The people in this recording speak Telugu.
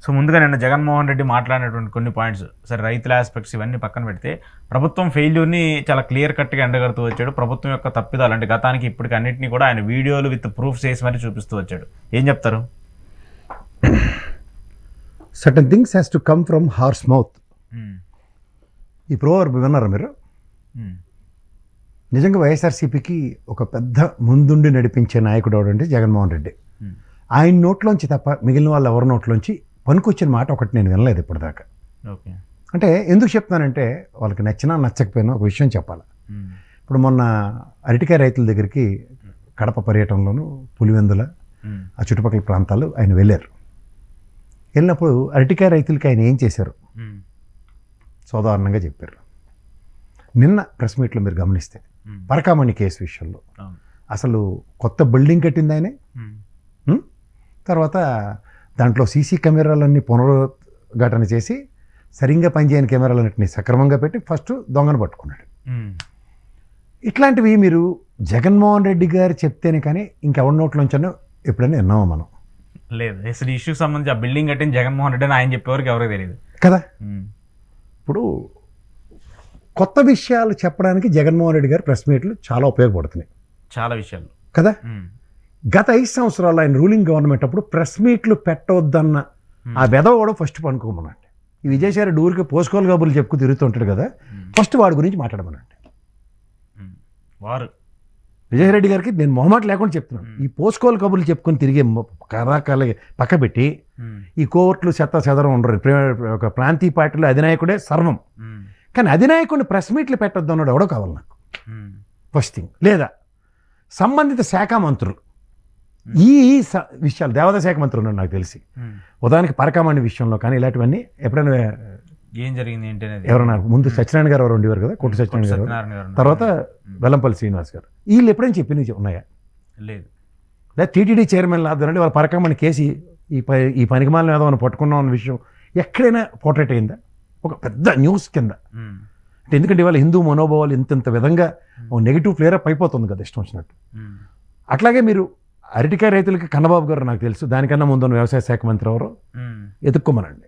సో ముందుగా నిన్న జగన్మోహన్ రెడ్డి మాట్లాడినటువంటి కొన్ని పాయింట్స్, సరే రైతుల ఆస్పెక్ట్స్ ఇవన్నీ పక్కన పెడితే ప్రభుత్వం ఫెయిల్యూర్ని చాలా క్లియర్ కట్గా ఎండగడుతూ వచ్చాడు. ప్రభుత్వం యొక్క తప్పిదాలు అంటే గతానికి ఇప్పటికి అన్నింటినీ కూడా ఆయన వీడియోలు విత్ ప్రూఫ్స్ చేసి మరీ చూపిస్తూ వచ్చాడు. ఏం చెప్తారు? Certain things has to come from horse mouth. ఈ ప్రోవర్బ్ విన్నారా మీరు? నిజంగా వైఎస్ఆర్సీపీకి ఒక పెద్ద ముందుండి నడిపించే నాయకుడు ఎవడంటే జగన్మోహన్ రెడ్డి. ఆయన నోట్లోంచి తప్ప మిగిలిన వాళ్ళు ఎవరి నోట్లోంచి పనికొచ్చిన మాట ఒకటి నేను వినలేదు ఇప్పటిదాకా. ఓకే, అంటే ఎందుకు చెప్తున్నానంటే వాళ్ళకి నచ్చినా నచ్చకపోయినా ఒక విషయం చెప్పాలి. ఇప్పుడు మొన్న అరటికాయ రైతుల దగ్గరికి కడప పర్యటనలోను పులివెందుల ఆ చుట్టుపక్కల ప్రాంతాలు ఆయన వెళ్ళారు. వెళ్ళినప్పుడు అరటికాయ రైతులకి ఆయన ఏం చేశారు సాధారణంగా చెప్పారు. నిన్న ప్రెస్ మీట్లో మీరు గమనిస్తే పరకామణి కేసు విషయంలో అసలు కొత్త బిల్డింగ్ కట్టింది ఆయనే. తర్వాత దాంట్లో సీసీ కెమెరాలన్నీ పునరుద్ఘాటన చేసి సరిగ్గా పనిచేయని కెమెరాలన్నింటినీ సక్రమంగా పెట్టి ఫస్ట్ దొంగను పట్టుకున్నాడు. ఇట్లాంటివి మీరు జగన్మోహన్ రెడ్డి గారు చెప్తేనే కానీ ఇంకెవరి నోట్లోంచనో ఎప్పుడైనా విన్నామా మనం? లేదు. అసలు ఇష్యూకి సంబంధించి ఆ బిల్డింగ్ కట్టిన జగన్మోహన్ రెడ్డి అని ఆయన చెప్పేవారికి ఎవరికి తెలియదు కదా. ఇప్పుడు కొత్త విషయాలు చెప్పడానికి జగన్మోహన్ రెడ్డి గారు ప్రెస్ మీట్లు చాలా ఉపయోగపడుతున్నాయి, చాలా విషయాలు కదా. గత 5 సంవత్సరాలు ఆయన రూలింగ్ గవర్నమెంట్ అప్పుడు ప్రెస్ మీట్లు పెట్టవద్దన్న ఆ బెదవడం ఫస్ట్ పనుకోమనండి. ఈ విజయసాయి రెడ్డి ఊరికి పోసుకోలు కబుర్లు చెప్పుకు తిరుగుతుంటాడు కదా, ఫస్ట్ వాడి గురించి మాట్లాడమనండి. వారు విజయరెడ్డి గారికి నేను మొహమాట లేకుండా చెప్తున్నాను, ఈ పోసుకోలు కబుర్లు చెప్పుకొని తిరిగే కరాకాల పక్క పెట్టి ఈ కోర్టులు చెత్త చెదరం ఉండరు. ఒక ప్రాంతీయ పార్టీలో అధినాయకుడే సర్వం, కానీ అధినాయకుడిని ప్రెస్ మీట్లు పెట్టొద్దు అన్నాడు ఎవడో కావాలి నాకు ఫస్ట్ థింగ్. లేదా సంబంధిత శాఖ మంత్రులు ఈ విషయాలు, దేవాదాయ శాఖ మంత్రులు ఉన్నాడు నాకు తెలిసి, ఉదాహరణకి పరకామణి విషయంలో కానీ ఇలాంటివన్నీ ఎప్పుడైనా ఏం జరిగింది ఏంటి అనేది ఎవరన్నా ముందు సత్యనారాయణ గారు ఎవరు ఉండేవారు కదా, కొట్టు సత్యనారాయణ గారు, తర్వాత వెల్లంపల్లి శ్రీనివాస్ గారు, వీళ్ళు ఎప్పుడైనా చెప్పినవి ఉన్నాయా? లేదు. లేదా టీటీడీ చైర్మన్ లాద్దానంటే వాళ్ళ పరకామణి కేసి ఈ పనికిమాలను ఏదో మనం పట్టుకున్నాం అన్న విషయం ఎక్కడైనా పోర్ట్రేట్ అయిందా ఒక పెద్ద న్యూస్ కింద? అంటే ఎందుకంటే ఇవాళ హిందూ మనోభావాలు ఇంత విధంగా నెగిటివ్ ఫ్లేరప్ అయిపోతుంది కదా ఇష్టం వచ్చినట్టు. అట్లాగే మీరు అరటికాయ రైతులకి కన్నబాబు గారు నాకు తెలుసు, దానికన్నా ముందు వ్యవసాయ శాఖ మంత్రి ఎవరో ఎదుక్కోమనండి.